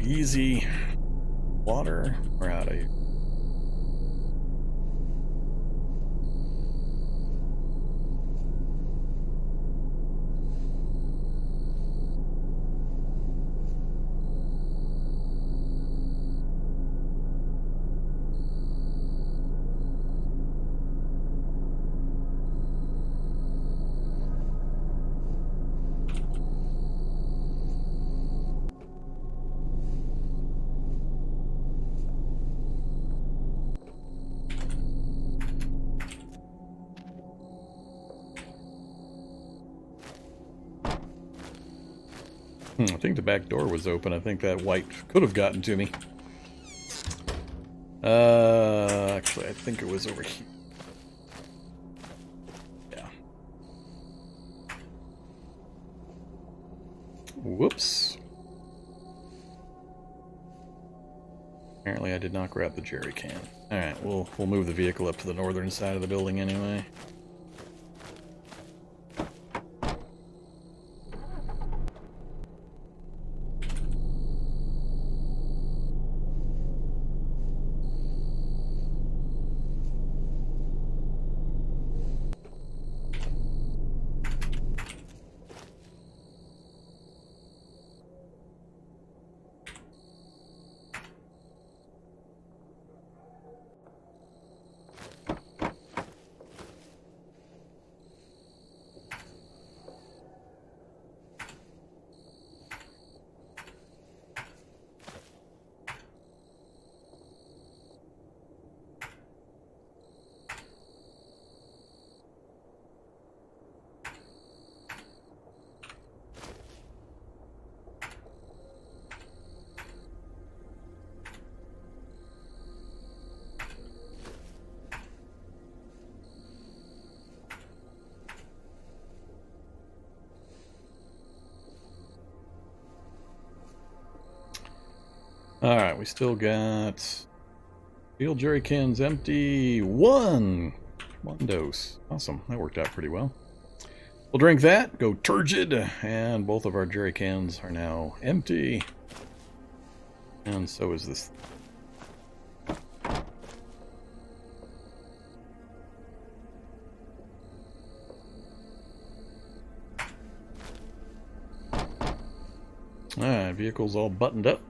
easy water. We're out of here. I think the back door was open. I think that white could have gotten to me. Actually, I think it was over here. Yeah. Whoops. Apparently I did not grab the jerry can. Alright, we'll move the vehicle up to the northern side of the building anyway. Alright, we still got steel jerry cans empty. One dose. Awesome. That worked out pretty well. We'll drink that, go turgid, and both of our jerry cans are now empty. And so is this. Alright, vehicle's all buttoned up.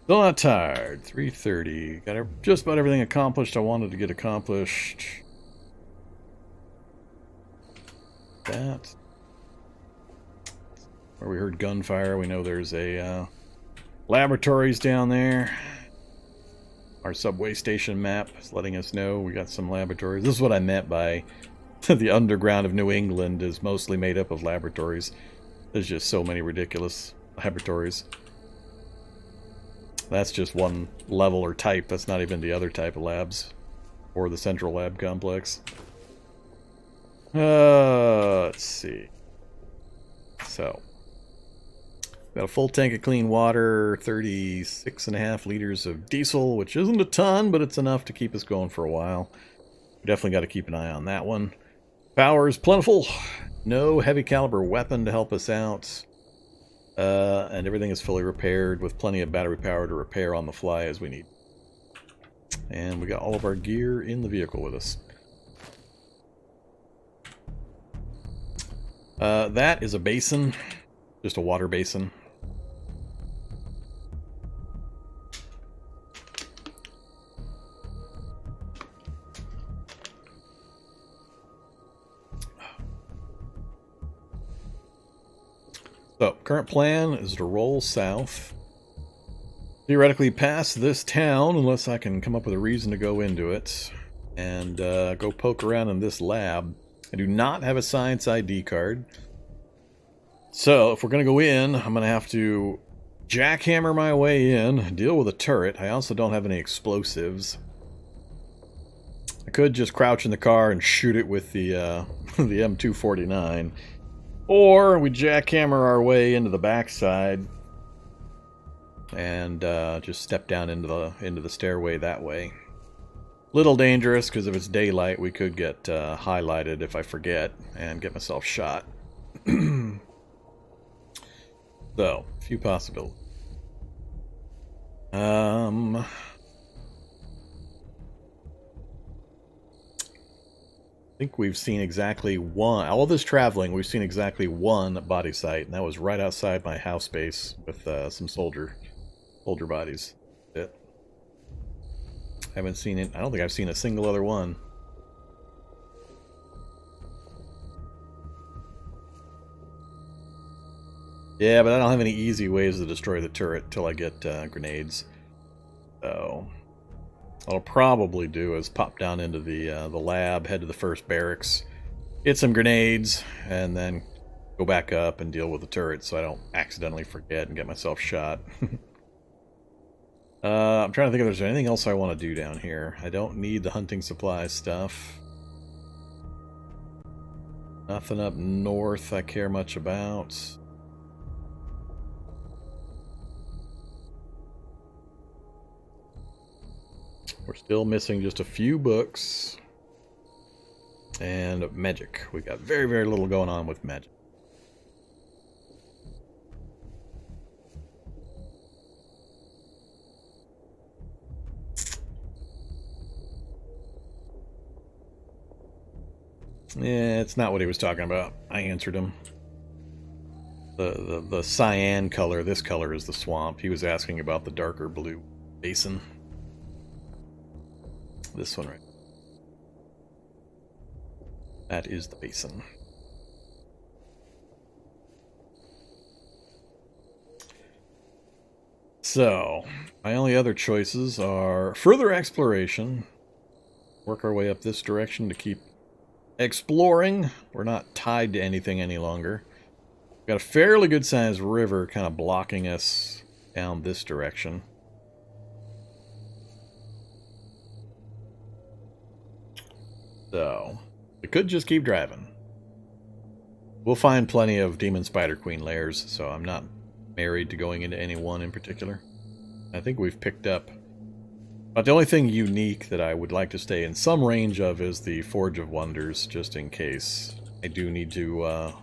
Still not tired. 3:30. Got just about everything accomplished I wanted to get accomplished. That. Where we heard gunfire, we know there's a laboratories down there. Our subway station map is letting us know we got some laboratories. This is what I meant by the underground of New England is mostly made up of laboratories. There's just so many ridiculous laboratories. That's just one level or type. That's not even the other type of labs. Or the central lab complex. Let's see. So. Got a full tank of clean water, 36.5 liters of diesel, which isn't a ton, but it's enough to keep us going for a while. We definitely got to keep an eye on that one. Power is plentiful. No heavy caliber weapon to help us out. And everything is fully repaired with plenty of battery power to repair on the fly as we need. And we got all of our gear in the vehicle with us. That is a basin. Just a water basin. So, current plan is to roll south. Theoretically past this town, unless I can come up with a reason to go into it. And go poke around in this lab. I do not have a science ID card. So, if we're going to go in, I'm going to have to jackhammer my way in, deal with a turret. I also don't have any explosives. I could just crouch in the car and shoot it with the the M249. Or we jackhammer our way into the backside and just step down into the stairway that way. Little dangerous because if it's daylight, we could get highlighted if I forget and get myself shot. So, a few possibilities. I think we've seen exactly one. All this traveling, we've seen exactly one body site, and that was right outside my house base with some soldier bodies. That's it. Haven't seen it. I don't think I've seen a single other one. Yeah, but I don't have any easy ways to destroy the turret till I get grenades. So what I'll probably do is pop down into the lab, head to the first barracks, get some grenades, and then go back up and deal with the turret so I don't accidentally forget and get myself shot. I'm trying to think if there's anything else I want to do down here. I don't need the hunting supplies stuff. Nothing up north I care much about. We're still missing just a few books. And magic. We got very, very little going on with magic. Yeah, it's not what he was talking about. I answered him. The cyan color, this color is the swamp. He was asking about the darker blue basin. This one right. That is the basin. So, my only other choices are further exploration. Work our way up this direction to keep exploring. We're not tied to anything any longer. We've got a fairly good sized river kind of blocking us down this direction. So, we could just keep driving. We'll find plenty of Demon Spider Queen lairs, so I'm not married to going into any one in particular. I think we've picked up. But the only thing unique that I would like to stay in some range of is the Forge of Wonders, just in case I do need to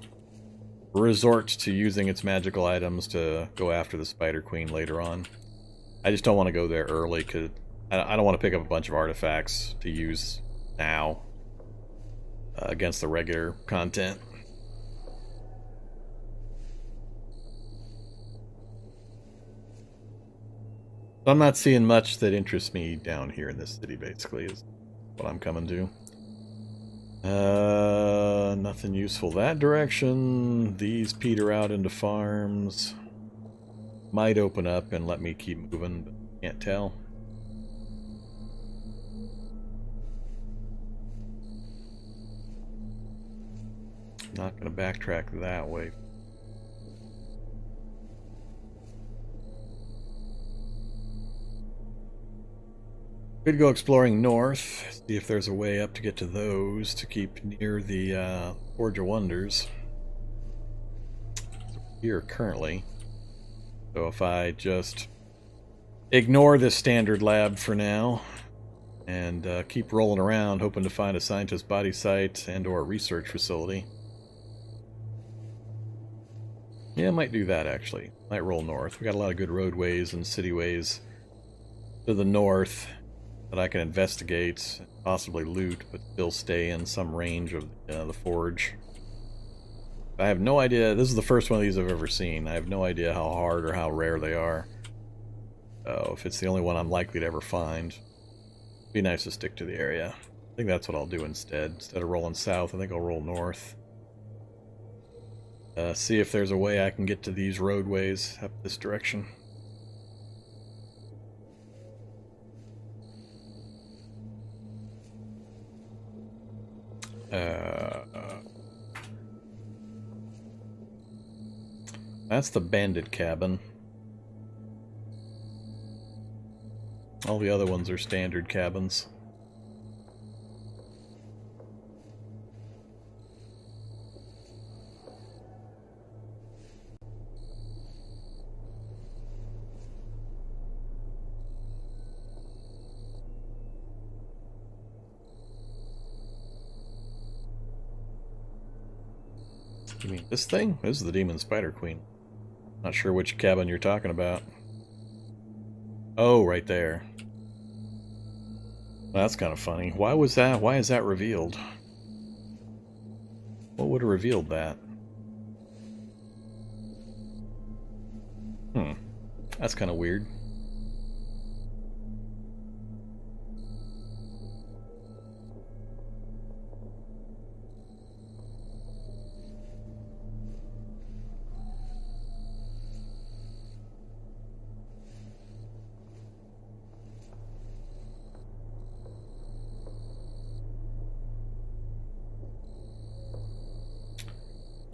resort to using its magical items to go after the Spider Queen later on. I just don't want to go there early, because I don't want to pick up a bunch of artifacts to use now against the regular content. So I'm not seeing much that interests me down here in this city, basically, is what I'm coming to. Nothing useful that direction. These peter out into farms. Might open up and let me keep moving, but can't tell. Not going to backtrack that way. Could go exploring north, see if there's a way up to get to those to keep near the Forge of Wonders. Here currently. So if I just ignore this standard lab for now and keep rolling around hoping to find a scientist body site and or research facility. Yeah, I might do that actually. Might roll north. We got a lot of good roadways and cityways to the north that I can investigate, possibly loot, but still stay in some range of the forge. I have no idea. This is the first one of these I've ever seen. I have no idea how hard or how rare they are. So if it's the only one I'm likely to ever find, it'd be nice to stick to the area. I think that's what I'll do instead. Instead of rolling south, I think I'll roll north. See if there's a way I can get to these roadways up this direction. That's the bandit cabin. All the other ones are standard cabins. You mean this thing? This is the Demon Spider Queen. Not sure which cabin you're talking about. Oh, right there. That's kind of funny. Why was that? Why is that revealed? What would have revealed that? That's kind of weird.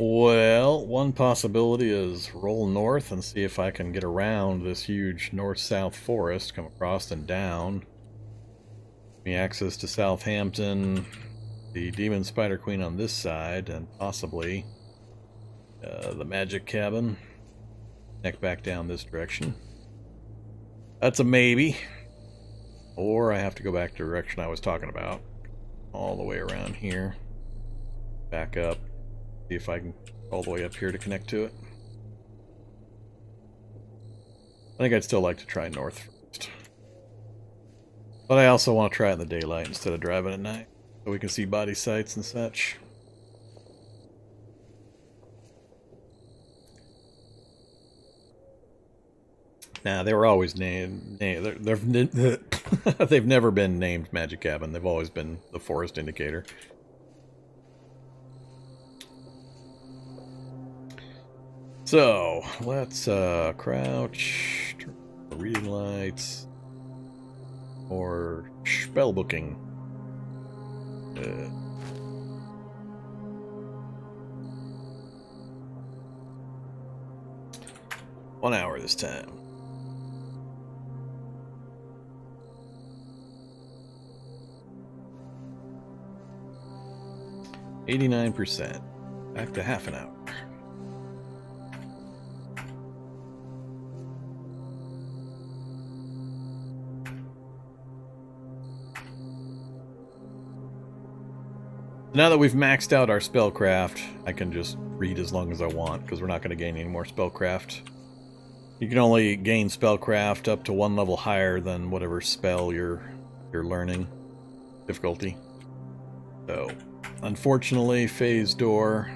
Well, one possibility is roll north and see if I can get around this huge north-south forest, come across and down. Give me access to Southampton, the Demon Spider Queen on this side, and possibly the Magic Cabin. Connect back down this direction. That's a maybe. Or I have to go back to the direction I was talking about. All the way around here. Back up. See if I can all the way up here to connect to it. I think I'd still like to try north first. But I also want to try it in the daylight instead of driving at night, so we can see body sights and such. Nah, they were always named. They've never been named Magic Cabin. They've always been the Forest Indicator. So, let's crouch, turn on the reading lights, or spell booking. 1 hour this time. %. Back to half an hour. Now that we've maxed out our spellcraft, I can just read as long as I want, because we're not going to gain any more spellcraft. You can only gain spellcraft up to 1 level higher than whatever spell you're learning difficulty. So, unfortunately, Phase Door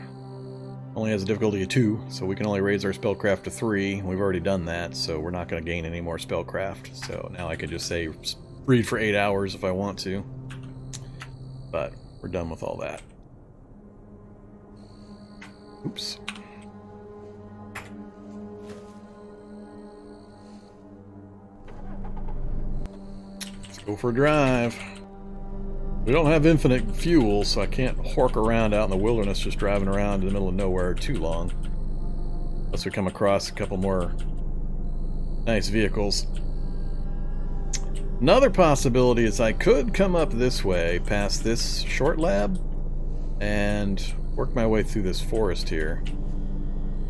only has a difficulty of 2, so we can only raise our spellcraft to 3. We've already done that, so we're not going to gain any more spellcraft. So now I can just say read for 8 hours if I want to. But we're done with all that. Oops. Let's go for a drive. We don't have infinite fuel, so I can't hork around out in the wilderness just driving around in the middle of nowhere too long. Unless we come across a couple more nice vehicles. Another possibility is I could come up this way, past this short lab, and work my way through this forest here,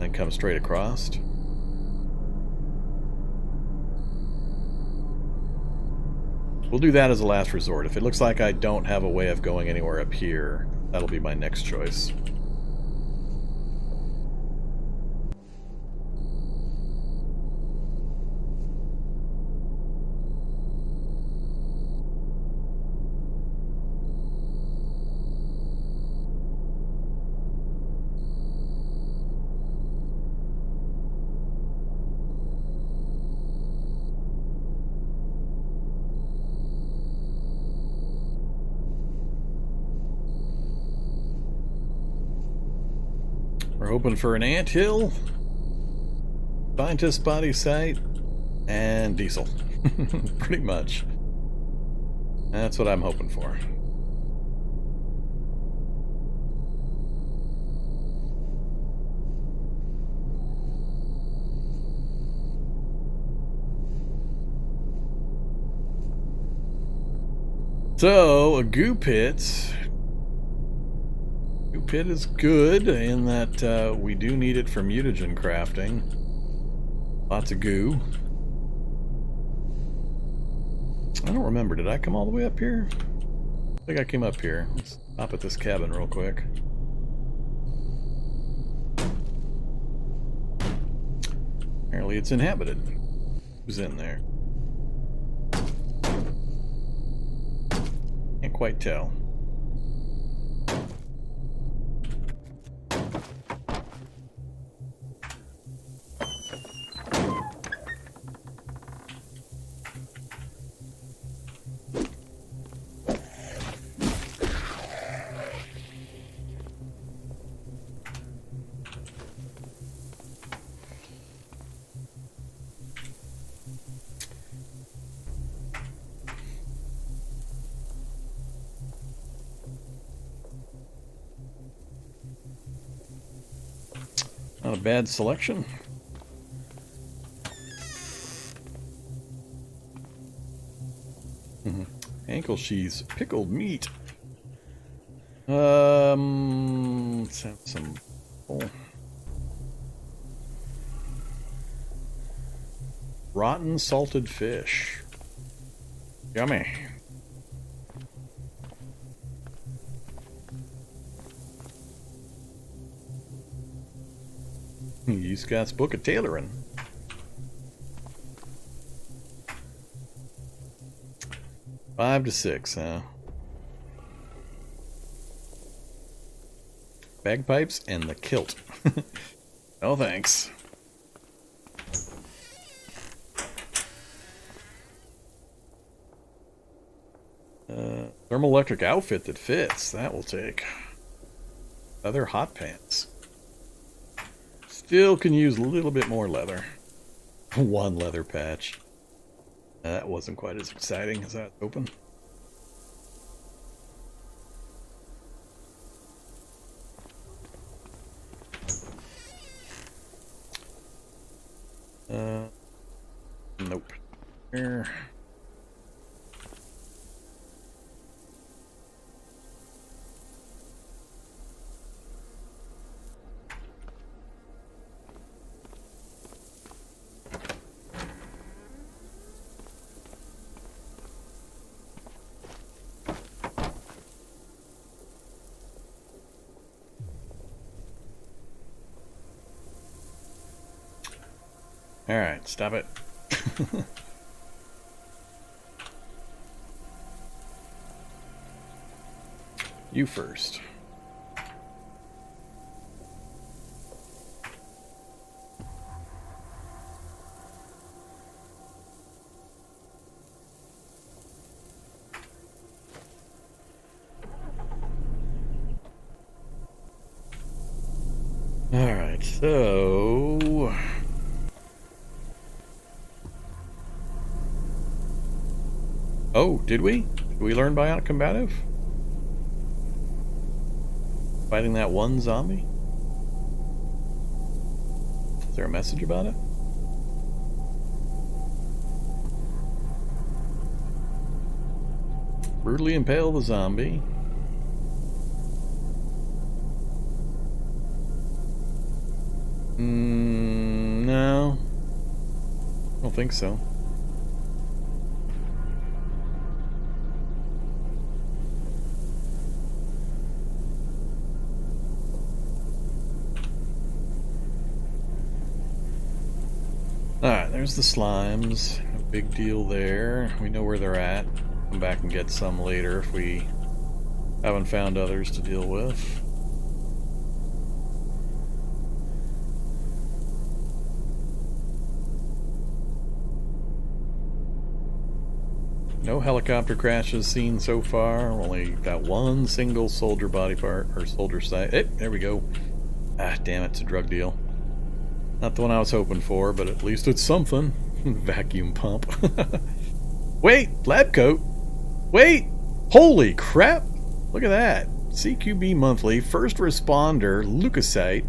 and come straight across. We'll do that as a last resort. If it looks like I don't have a way of going anywhere up here, that'll be my next choice. We're hoping for an anthill, scientist body site, and diesel. Pretty much. That's what I'm hoping for. So, a goo pit. Goo pit is good in that we do need it for mutagen crafting. Lots of goo. I don't remember, did I come all the way up here? I think I came up here. Let's stop at this cabin real quick. Apparently it's inhabited. Who's in there? Can't quite tell. Not a bad selection. Ankle sheaths, pickled meat. Let's have some. Rotten salted fish. Yummy. You Scott's Book of Tailoring. $5 to $6, huh? Bagpipes and the kilt. No thanks. Thermoelectric outfit that fits. That will take. Leather hot pants. Still can use a little bit more leather. One leather patch. That wasn't quite as exciting as that open. Nope. Here. Alright, stop it. You first. Alright, so... Oh, did we? Did we learn Bionic Combative? Fighting that one zombie? Is there a message about it? Brutally impale the zombie. No. I don't think so. Alright, there's the slimes. No big deal there. We know where they're at. Come back and get some later if we haven't found others to deal with. No helicopter crashes seen so far. Only got one single soldier body part, or soldier site. Hey, there we go. Ah, damn it, it's a drug deal. Not the one I was hoping for, but at least it's something. Vacuum pump. Wait, lab coat. Wait, holy crap. Look at that. CQB monthly, first responder, leukocyte.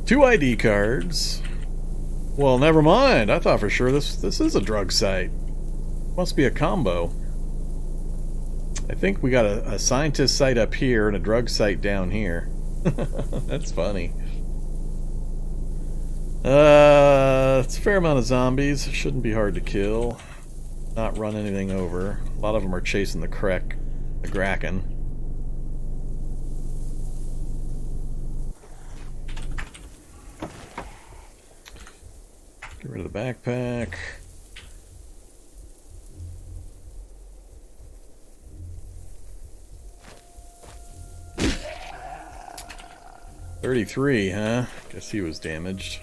2 ID cards. Well, never mind. I thought for sure this is a drug site. Must be a combo. I think we got a scientist site up here and a drug site down here. That's funny. It's a fair amount of zombies. Shouldn't be hard to kill. Not run anything over. A lot of them are chasing the Kraken. Get rid of the backpack. 33, huh? Guess he was damaged.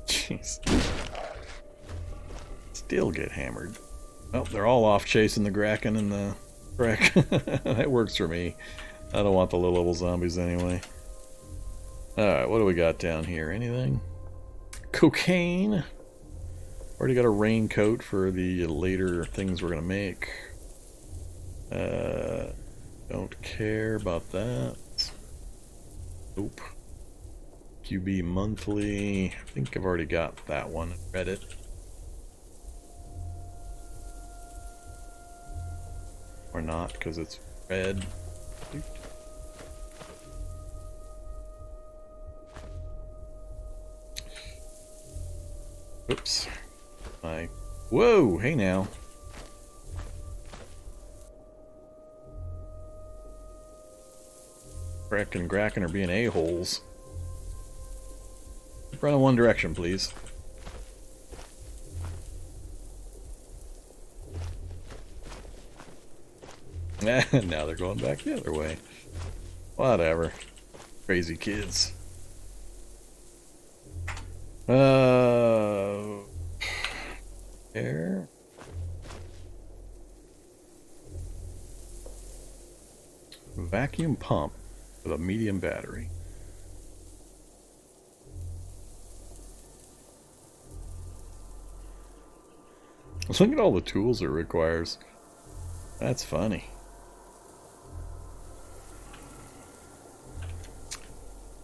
Jeez. Still get hammered. Oh, they're all off chasing the Kraken and the wreck. That works for me. I don't want the low-level zombies anyway. Alright, what do we got down here? Anything? Cocaine? Already got a raincoat for the later things we're going to make. Don't care about that. Nope. QB monthly. I think I've already got that one. Read it. Or not, because it's red. Oops. Whoa! Hey now. Breck and Kraken are being a-holes. Run in one direction, please. Now they're going back the other way. Whatever. Crazy kids. There. Vacuum pump with a medium battery. Look at all the tools it requires. That's funny.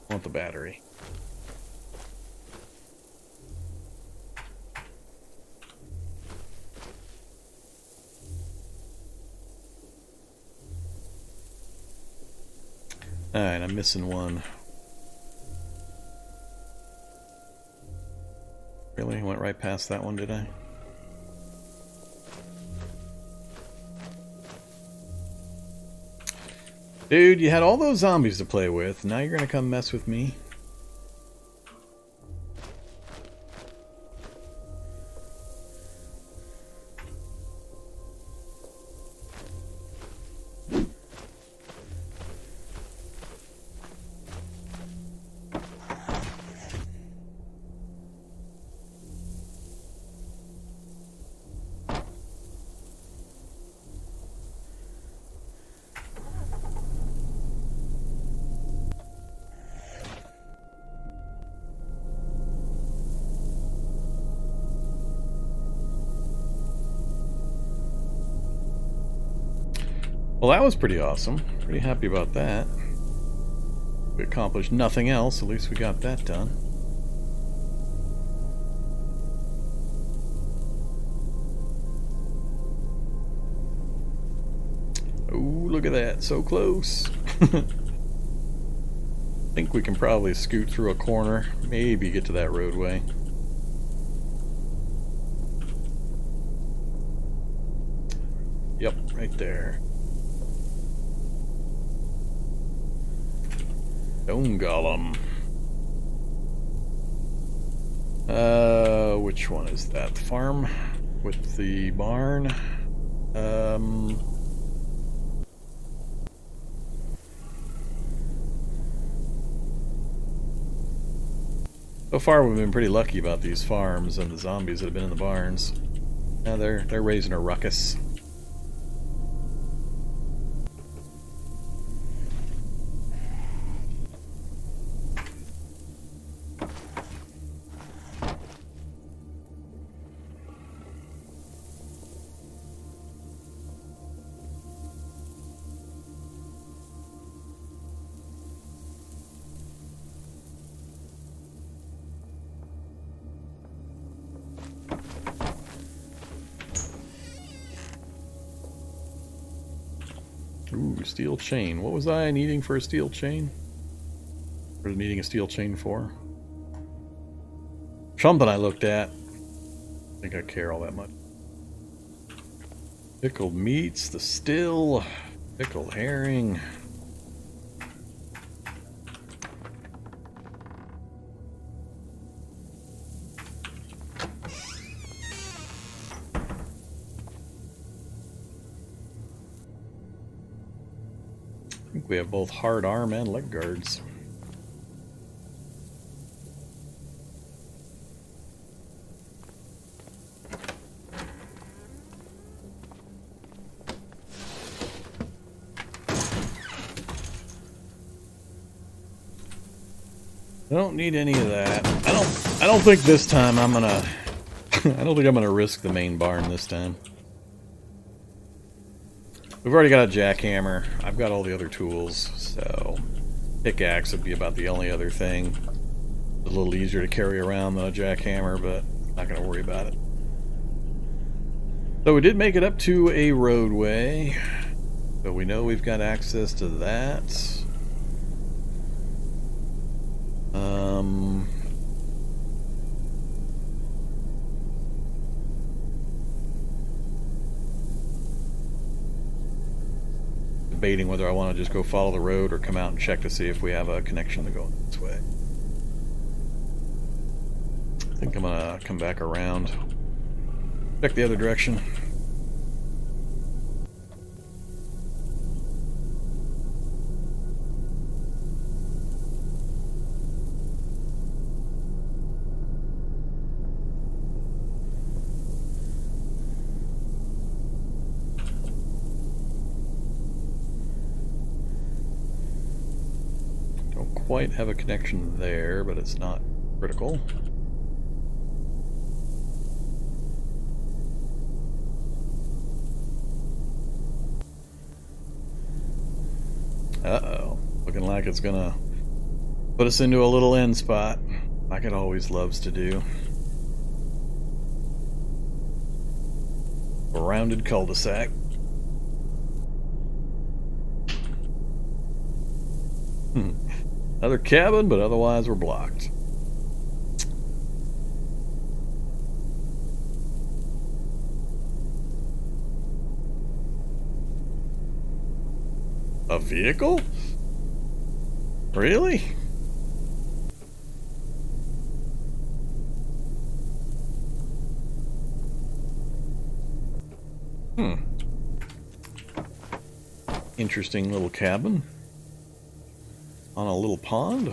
I want the battery. Alright, I'm missing one. Really? Went right past that one, did I? Dude, you had all those zombies to play with. Now you're gonna come mess with me? Well, that was pretty awesome. Pretty happy about that. We accomplished nothing else, at least we got that done. Oh, look at that, so close. I think we can probably scoot through a corner, maybe get to that roadway. Yep, right there. Stone Golem. Which one is that? The farm with the barn? So far we've been pretty lucky about these farms and the zombies that have been in the barns. Now they're raising a ruckus. Ooh, steel chain. What was I needing for a steel chain? What was needing a steel chain for? Something I looked at. I think I care all that much. Pickled meats, the still, pickled herring. think we have both hard arm and leg guards. I don't need any of that. I don't think this time I'm gonna I don't think I'm gonna risk the main barn this time. We've already got a jackhammer. I've got all the other tools, so pickaxe would be about the only other thing. A little easier to carry around than a jackhammer, but not gonna worry about it. So we did make it up to a roadway, so we know we've got access to that. Debating whether I want to just go follow the road or come out and check to see if we have a connection to go this way. I think I'm gonna come back around, check the other direction. Quite have a connection there, but it's not critical. Uh-oh. Looking like it's gonna put us into a little end spot, like it always loves to do. A rounded cul-de-sac. Another cabin, but otherwise we're blocked. A vehicle? Really? Interesting little cabin on a little pond.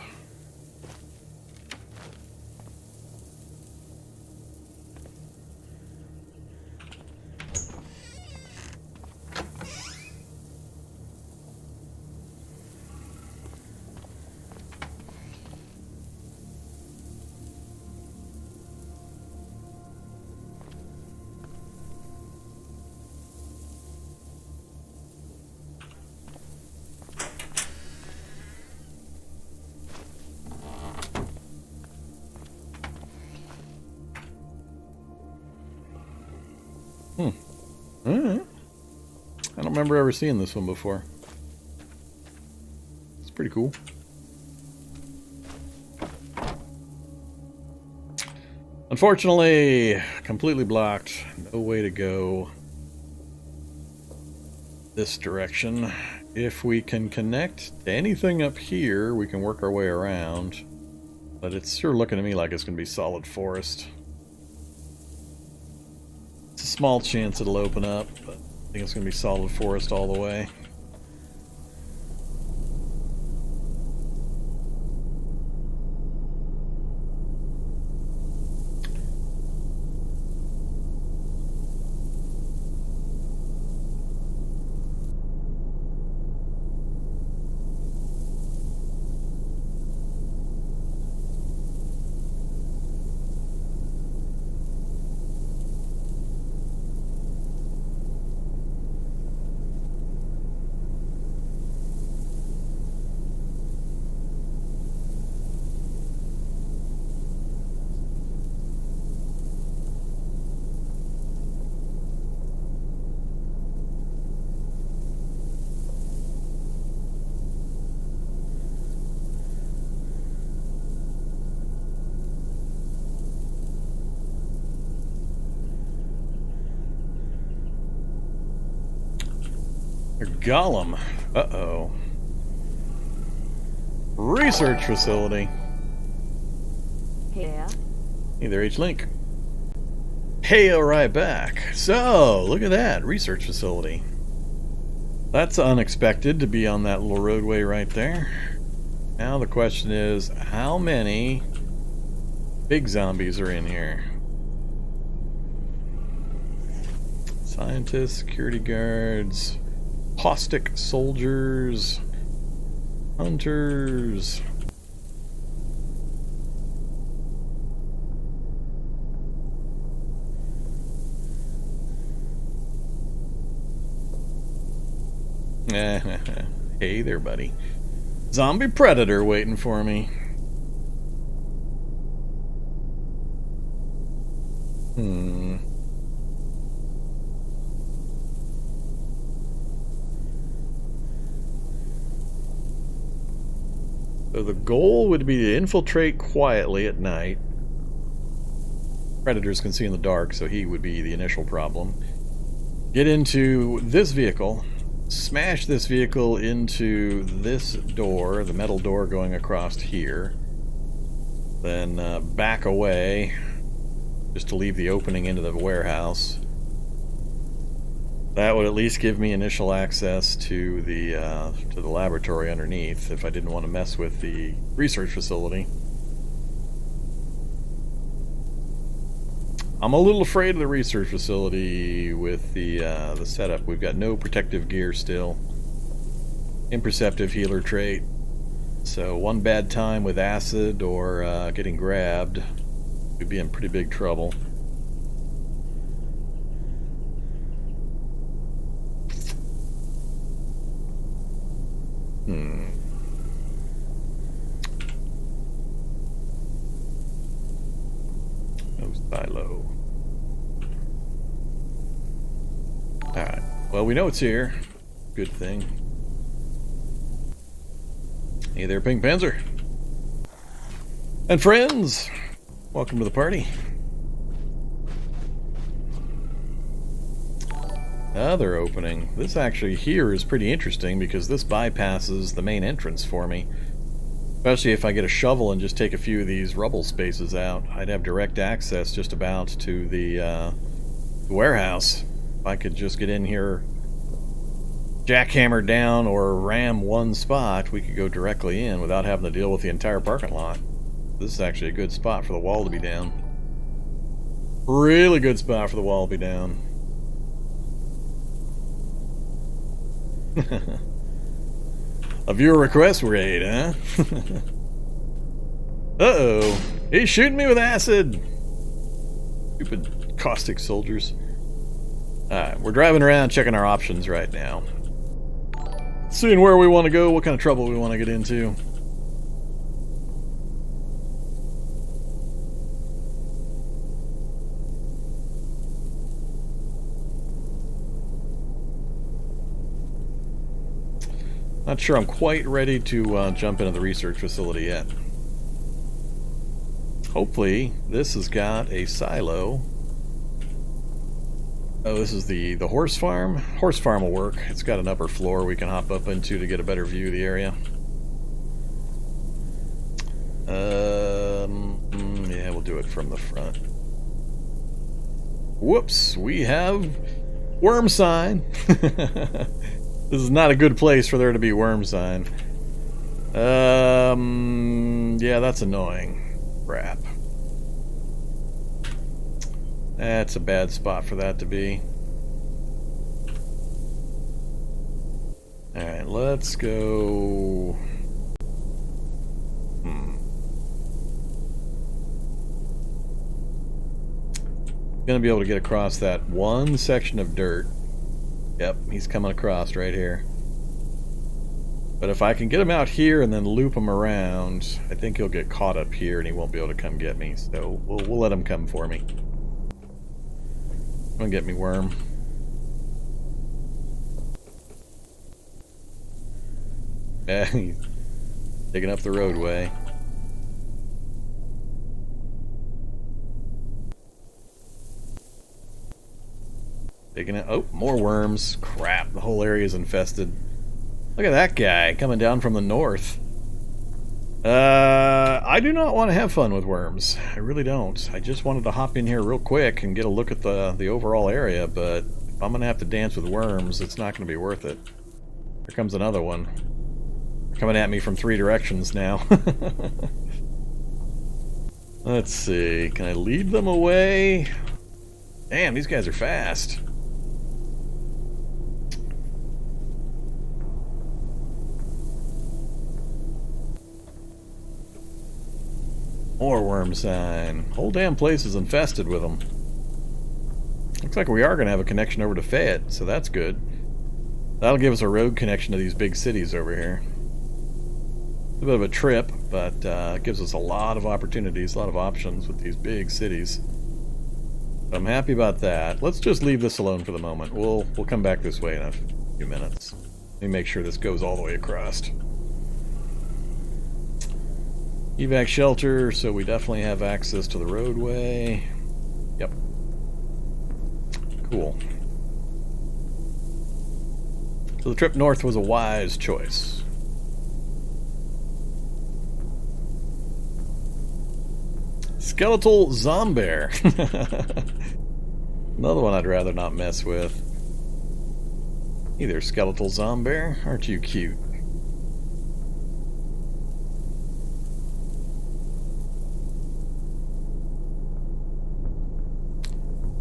Alright. I don't remember ever seeing this one before. It's pretty cool. Unfortunately, completely blocked. No way to go this direction. If we can connect to anything up here, we can work our way around. But it's sure looking to me like it's going to be solid forest. It's a small chance it'll open up, but I think it's going to be solid forest all the way. Golem. Uh-oh. Research facility. Here. Hey there, H-Link. Hey, right back. So, look at that. Research facility. That's unexpected to be on that little roadway right there. Now the question is, how many big zombies are in here? Scientists, security guards, caustic soldiers, hunters. Hey there, buddy. Zombie predator waiting for me. So the goal would be to infiltrate quietly at night. Predators can see in the dark, so he would be the initial problem. Get into this vehicle. Smash this vehicle into this door, the metal door going across here. Then back away, just to leave the opening into the warehouse. That would at least give me initial access to the laboratory underneath if I didn't want to mess with the research facility. I'm a little afraid of the research facility with the setup. We've got no protective gear still. Imperceptive healer trait. So one bad time with acid or getting grabbed, we'd be in pretty big trouble. No silo. Alright. Well, we know it's here. Good thing. Hey there, Pink Panzer. And friends! Welcome to the party. Another opening. This actually here is pretty interesting because this bypasses the main entrance for me. Especially if I get a shovel and just take a few of these rubble spaces out. I'd have direct access just about to the warehouse. If I could just get in here, jackhammer down or ram one spot, we could go directly in without having to deal with the entire parking lot. This is actually a good spot for the wall to be down. Really good spot for the wall to be down. A viewer request raid, huh? Uh-oh. He's shooting me with acid! Stupid caustic soldiers. Alright, we're driving around checking our options right now. Seeing where we want to go, what kind of trouble we want to get into. Not sure I'm quite ready to jump into the research facility yet. Hopefully, this has got a silo. Oh, this is the horse farm? Horse farm will work. It's got an upper floor we can hop up into to get a better view of the area. Yeah, we'll do it from the front. Whoops, we have worm sign. This is not a good place for there to be worm sign. Yeah, that's annoying. Crap. That's a bad spot for that to be. Alright, let's go... Gonna be able to get across that one section of dirt. Yep, he's coming across right here. But if I can get him out here and then loop him around, I think he'll get caught up here and he won't be able to come get me. So we'll let him come for me. Come and get me, worm. Yeah, he's digging up the roadway. Digging it. Oh, more worms. Crap, the whole area is infested. Look at that guy coming down from the north. I do not want to have fun with worms. I really don't. I just wanted to hop in here real quick and get a look at the overall area, but if I'm going to have to dance with worms, it's not going to be worth it. Here comes another one. Coming at me from 3 directions now. Let's see. Can I lead them away? Damn, these guys are fast. More worm sign. Whole damn place is infested with them. Looks like we are going to have a connection over to Fayette, so that's good. That'll give us a road connection to these big cities over here. It's a bit of a trip, but it gives us a lot of opportunities, a lot of options with these big cities. So I'm happy about that. Let's just leave this alone for the moment. We'll come back this way in a few minutes. Let me make sure this goes all the way across. Evac shelter, so we definitely have access to the roadway. Yep. Cool. So the trip north was a wise choice. Skeletal Zombear. Another one I'd rather not mess with. Hey there, Skeletal Zombear. Aren't you cute?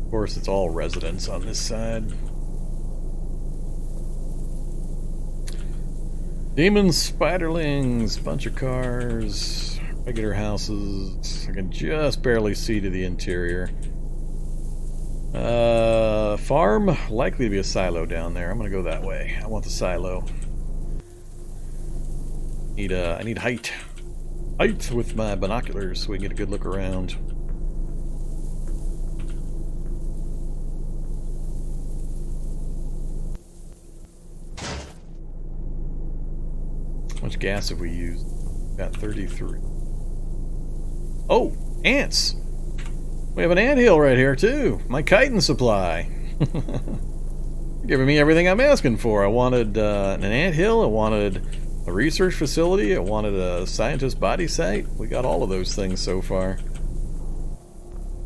Of course, it's all residents on this side. Demons, spiderlings, bunch of cars, regular houses. I can just barely see to the interior. Farm, likely to be a silo down there. I'm gonna go that way. I want the silo. I need height. Height with my binoculars so we can get a good look around. How much gas have we used? Got 33. Oh, ants! We have an anthill right here too. My chitin supply. Giving me everything I'm asking for. I wanted an anthill. I wanted a research facility. I wanted a scientist body site. We got all of those things so far.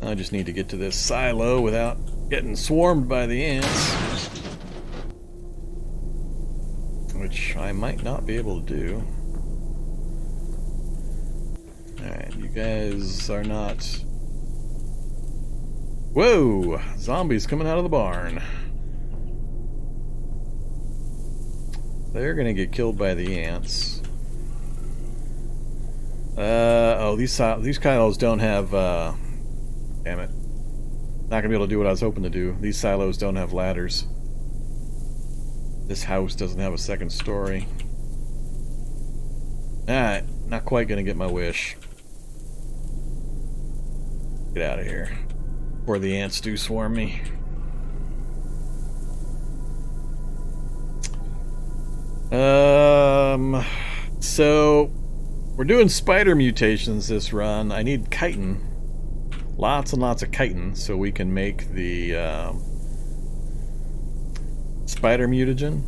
I just need to get to this silo without getting swarmed by the ants. Which I might not be able to do. Alright, you guys are not... Whoa! Zombies coming out of the barn. They're gonna get killed by the ants. Oh, these silos don't have, damn it. Not gonna be able to do what I was hoping to do. These silos don't have ladders. This house doesn't have a second story. Alright, not quite gonna get my wish. Get out of here before the ants do swarm me. So we're doing spider mutations this run. I need chitin. Lots and lots of chitin so we can make the Spider Mutagen.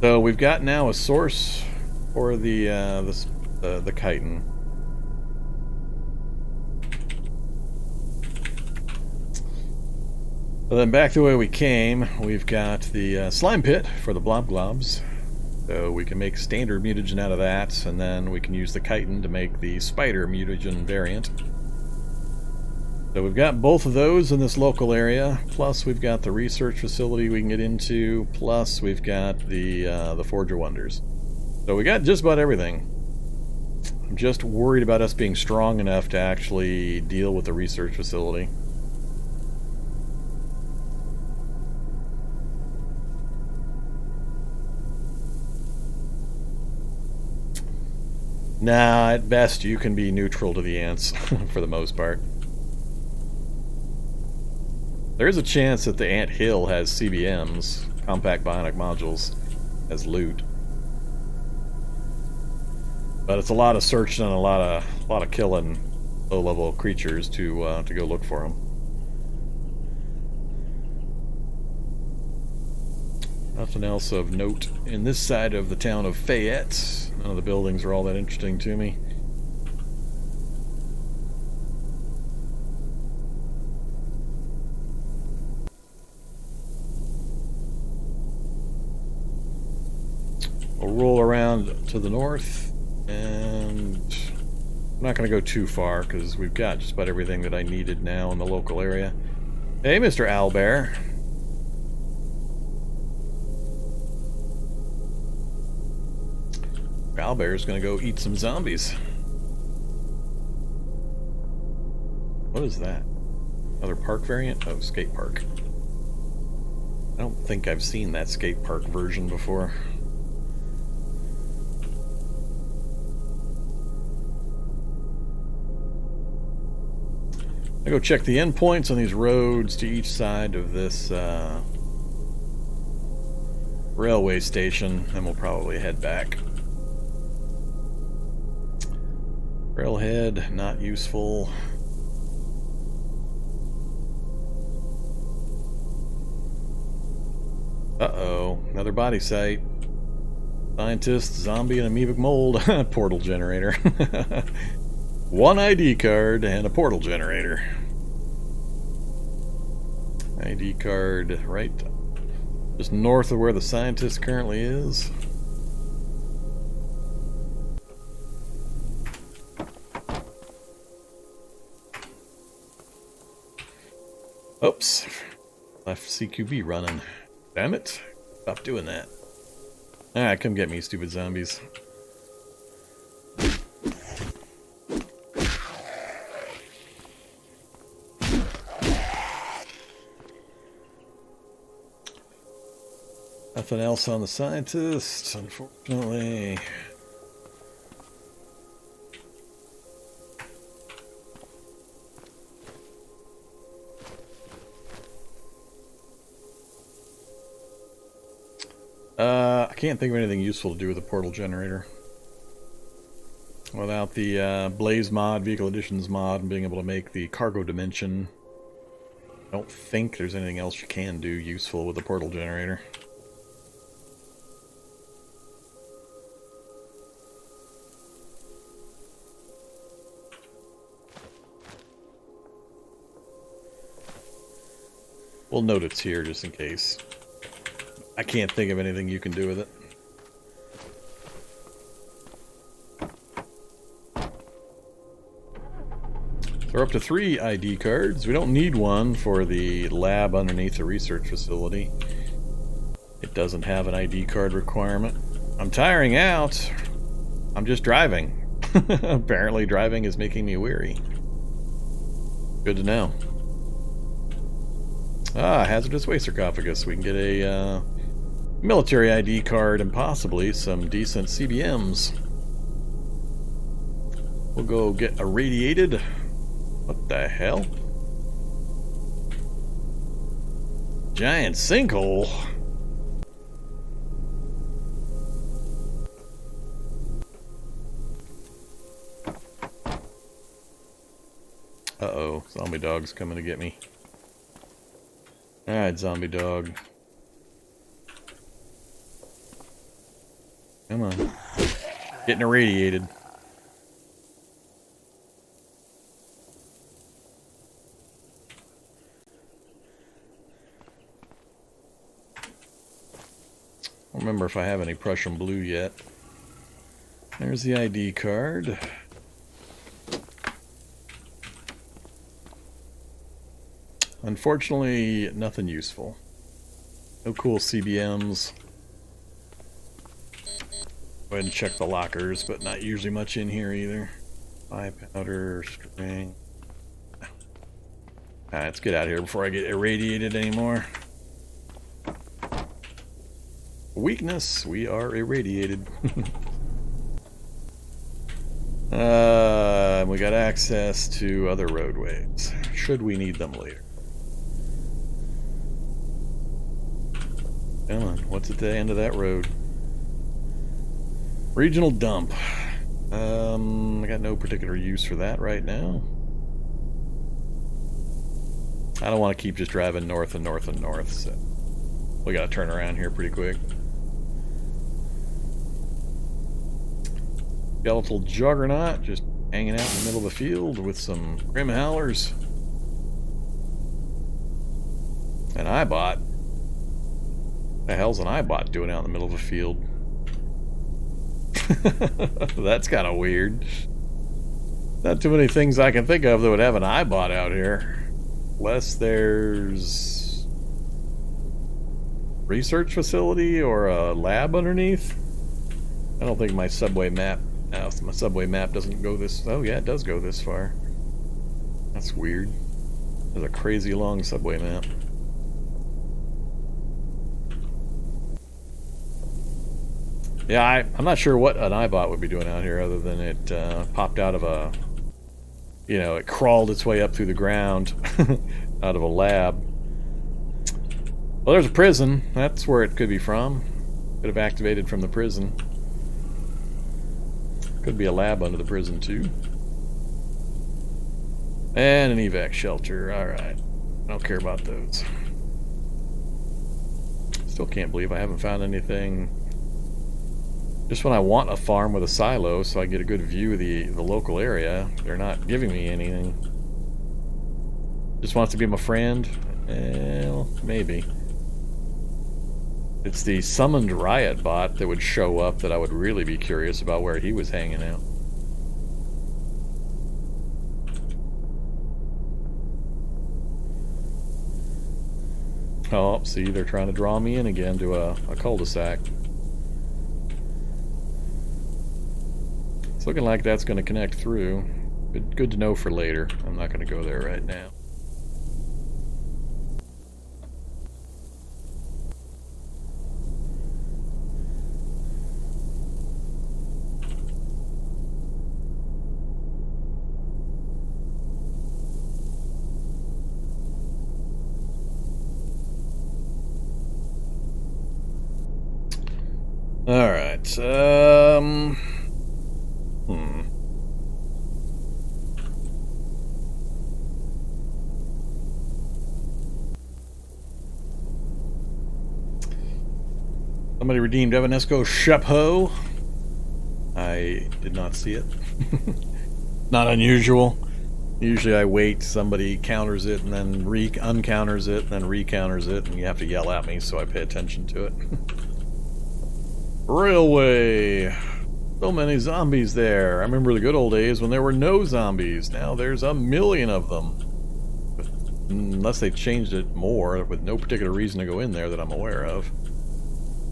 So we've got now a source for the chitin. So then back the way we came, we've got the slime pit for the blob globs. So we can make standard mutagen out of that, and then we can use the chitin to make the spider mutagen variant. So we've got both of those in this local area, plus we've got the research facility we can get into, plus we've got the Forge of Wonders. So we got just about everything. I'm just worried about us being strong enough to actually deal with the research facility. Nah, at best you can be neutral to the ants for the most part. There is a chance that the ant hill has CBMs, compact bionic modules, as loot. But it's a lot of searching and a lot of killing low-level creatures to go look for them. Nothing else of note in this side of the town of Fayette. None of the buildings are all that interesting to me. roll around to the north, and I'm not going to go too far because we've got just about everything that I needed now in the local area. Hey, Mr. Owlbear. Owlbear's going to go eat some zombies. What is that? Another park variant? Oh, skate park. I don't think I've seen that skate park version before. I go check the endpoints on these roads to each side of this railway station, and we'll probably head back. Railhead, not useful. Uh-oh, another body site. Scientist, zombie, and amoebic mold. Portal generator. One ID card and a portal generator. ID card right just north of where the scientist currently is. Oops. Left CQB running. Damn it. Stop doing that. Alright, come get me, stupid zombies. Nothing else on the scientist, unfortunately. I can't think of anything useful to do with a portal generator. Without the Blaze mod, Vehicle Editions mod, and being able to make the cargo dimension, I don't think there's anything else you can do useful with a portal generator. We'll note it's here just in case. I can't think of anything you can do with it. So we're up to 3 ID cards. We don't need one for the lab underneath the research facility. It doesn't have an ID card requirement. I'm tiring out. I'm just driving. Apparently driving is making me weary. Good to know. Ah, hazardous waste sarcophagus. We can get a military ID card and possibly some decent CBMs. We'll go get irradiated. What the hell? Giant sinkhole. Uh-oh, zombie dog's coming to get me. Alright, zombie dog. Come on. Getting irradiated. I don't remember if I have any Prussian blue yet. There's the ID card. Unfortunately, nothing useful. No cool CBMs. Go ahead and check the lockers, but not usually much in here either. 5 powder, string. Alright, let's get out of here before I get irradiated anymore. Weakness, we are irradiated. We got access to other roadways, should we need them later. Come on, what's at the end of that road? Regional dump. I got no particular use for that right now. I don't want to keep just driving north and north and north, so we gotta turn around here pretty quick. Skeletal Juggernaut just hanging out in the middle of the field with some Grim Howlers. An Eyebot. What the hell's an Eyebot doing out in the middle of a field? That's kind of weird. Not too many things I can think of that would have an iBot out here. Unless there's research facility or a lab underneath. I don't think my subway map doesn't go this. Oh yeah, it does go this far. That's weird. There's a crazy long subway map. Yeah, I'm not sure what an iBot would be doing out here other than it popped out of a, you know, it crawled its way up through the ground out of a lab. Well, there's a prison. That's where it could be from. Could have activated from the prison. Could be a lab under the prison too. And an evac shelter. Alright. I don't care about those. Still can't believe I haven't found anything. Just when I want a farm with a silo so I get a good view of the local area, they're not giving me anything. Just wants to be my friend? Well, maybe. It's the summoned riot bot that would show up that I would really be curious about where he was hanging out. Oh, see, they're trying to draw me in again to a cul-de-sac. It's looking like that's going to connect through. Good to know for later. I'm not going to go there right now. All right. Somebody redeemed Evanesco Chapeau. I did not see it. Not unusual. Usually I wait, somebody counters it, and then uncounters it, and then recounters it, and you have to yell at me, so I pay attention to it. Railway. So many zombies there. I remember the good old days when there were no zombies. Now there's a million of them. Unless they changed it more, with no particular reason to go in there that I'm aware of.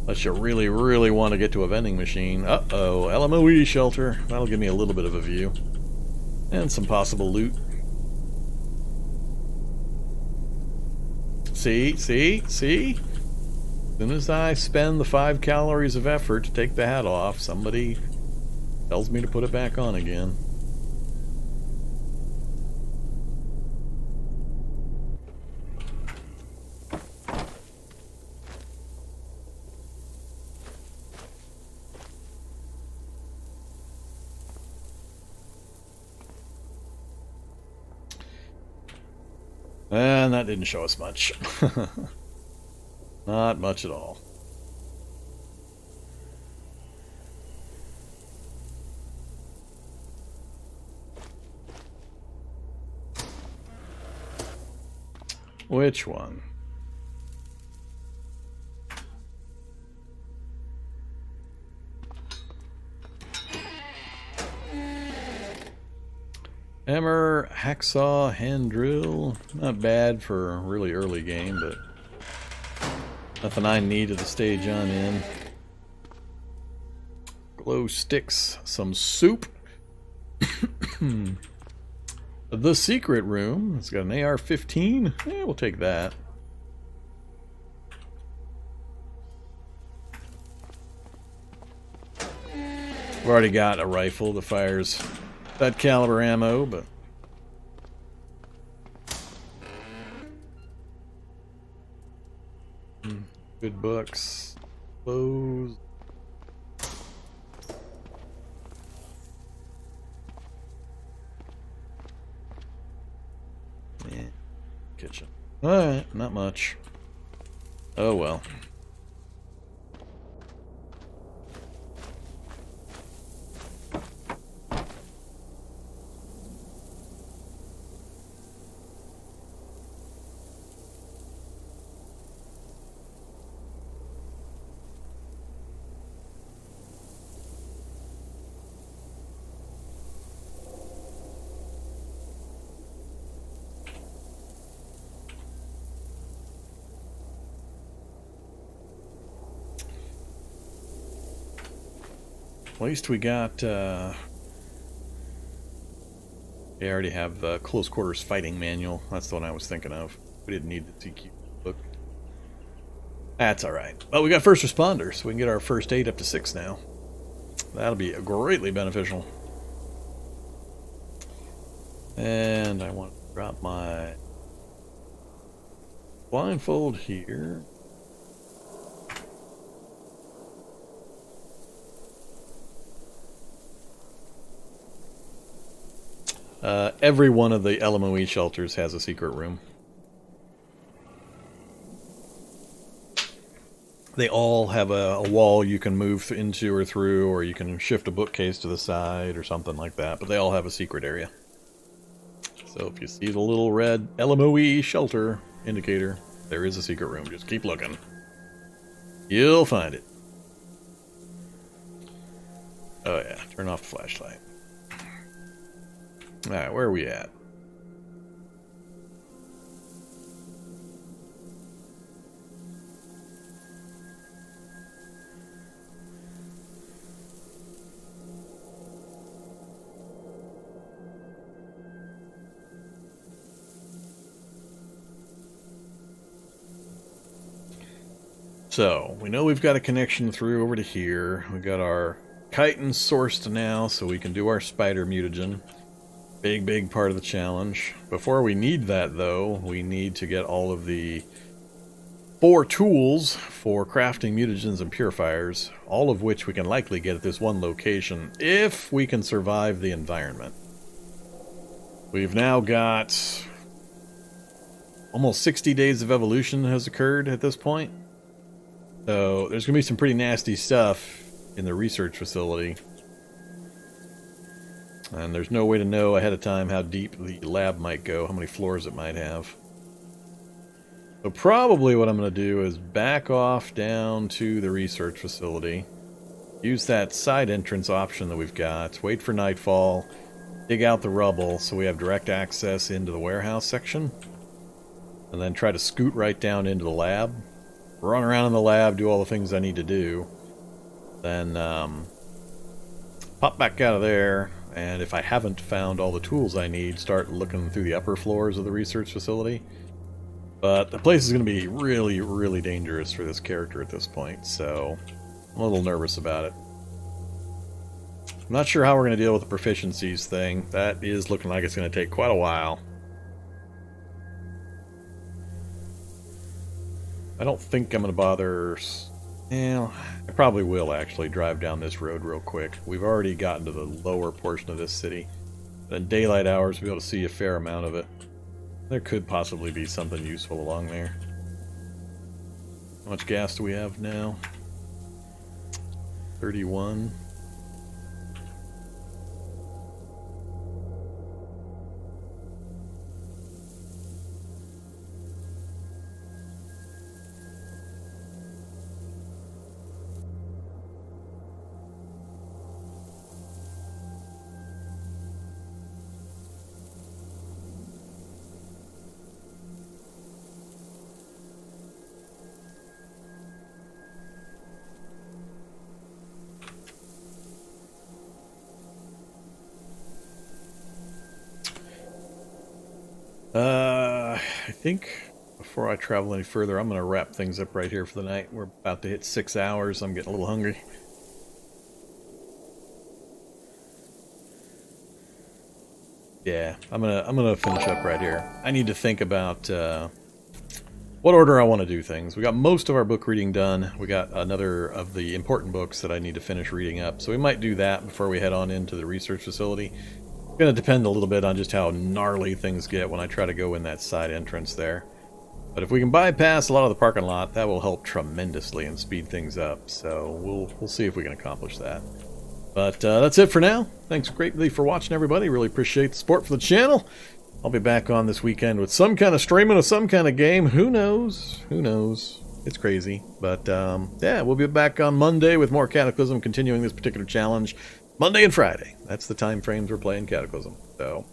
Unless you really, really want to get to a vending machine. Uh-oh, LMOE shelter. That'll give me a little bit of a view. And some possible loot. See? As soon as I spend the 5 calories of effort to take the hat off, somebody tells me to put it back on again. And that didn't show us much. Not much at all. Which one? Hammer, hacksaw, hand drill. Not bad for a really early game, but nothing I need at the stage I'm in. Glow sticks, some soup. The secret room. It's got an AR-15. Yeah, we'll take that. I've already got a rifle that fires that caliber ammo, but good books, clothes. Yeah, kitchen. Alright, not much. Oh well. At least we got... I already have the Close Quarters Fighting Manual. That's the one I was thinking of. We didn't need the TQ book. That's alright. Well, we got First Responder, so we can get our First Aid up to 6 now. That'll be greatly beneficial. And I want to drop my blindfold here. Every one of the LMOE shelters has a secret room. They all have a wall you can move into or through, or you can shift a bookcase to the side or something like that, but they all have a secret area. So if you see the little red LMOE shelter indicator, there is a secret room. Just keep looking. You'll find it. Oh yeah, turn off the flashlight. Alright, where are we at? So, we know we've got a connection through over to here. We got our chitin sourced now, so we can do our Spider Mutation. Big part of the challenge. Before we need that, though, we need to get all of the 4 tools for crafting mutagens and purifiers, all of which we can likely get at this one location, if we can survive the environment. We've now got almost 60 days of evolution has occurred at this point. So there's going to be some pretty nasty stuff in the research facility. And there's no way to know ahead of time how deep the lab might go, how many floors it might have. So probably what I'm going to do is back off down to the research facility. Use that side entrance option that we've got. Wait for nightfall. Dig out the rubble so we have direct access into the warehouse section. And then try to scoot right down into the lab. Run around in the lab, do all the things I need to do. Then pop back out of there. And if I haven't found all the tools I need, start looking through the upper floors of the research facility. But the place is going to be really dangerous for this character at this point, so I'm a little nervous about it. I'm not sure how we're going to deal with the proficiencies thing. That is looking like it's going to take quite a while. I don't think I'm going to bother... Well, I probably will actually drive down this road real quick. We've already gotten to the lower portion of this city. In daylight hours, we'll be able to see a fair amount of it. There could possibly be something useful along there. How much gas do we have now? 31. I think before I travel any further, I'm going to wrap things up right here for the night. We're about to hit 6 hours. I'm getting a little hungry. Yeah, I'm gonna finish up right here. I need to think about what order I want to do things. We got most of our book reading done. We got another of the important books that I need to finish reading up. So we might do that before we head on into the research facility. It's going to depend a little bit on just how gnarly things get when I try to go in that side entrance there. But if we can bypass a lot of the parking lot, that will help tremendously and speed things up. So we'll see if we can accomplish that. But that's it for now. Thanks greatly for watching, everybody. Really appreciate the support for the channel. I'll be back on this weekend with some kind of streaming of some kind of game. Who knows? Who knows? It's crazy. But yeah, we'll be back on Monday with more Cataclysm, continuing this particular challenge. Monday and Friday. That's the time frames we're playing Cataclysm. So